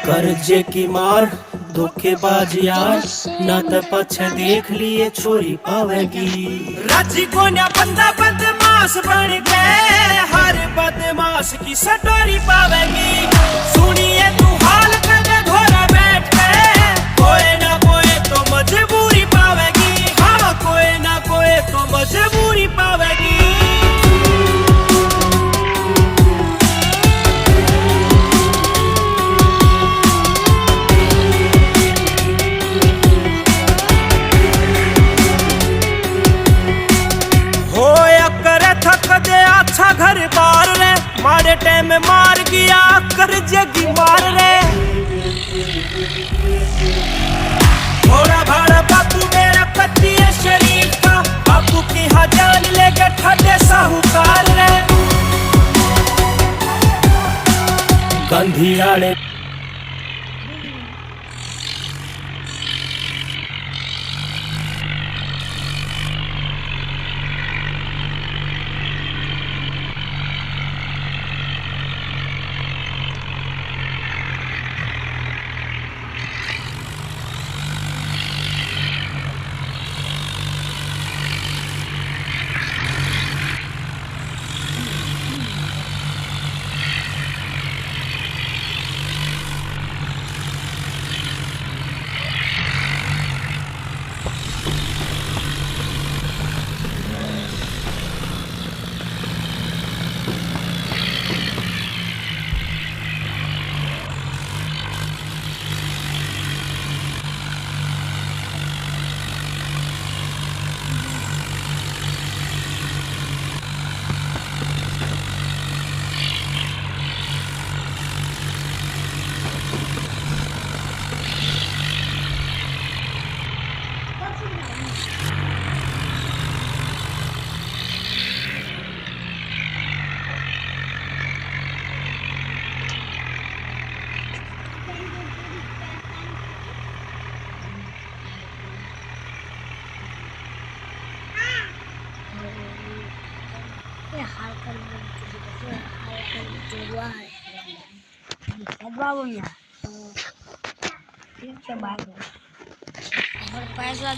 कर्जे की मार धोखेबाज यार ना तो पछे देख लिए छोरी पावेगी। राजी को ना बंदा बदमाश बन के हर बदमाश की सटोरी पावेगी। सुनिए तू हाल कर घोड़ा बैठ के कोई ना कोई तो मजबूरी पावेगी। हाँ कोई ना कोई तो मजबूरी पावेगी। अच्छा घर बार रे मारे टाइम मार गया कर जगी मार रे। थोड़ा भाड़ा बापू मेरा पति है शरीफ का बापू की हाँ जान लेके ठंडे साहूकार रे। गंधियाड़े पैसा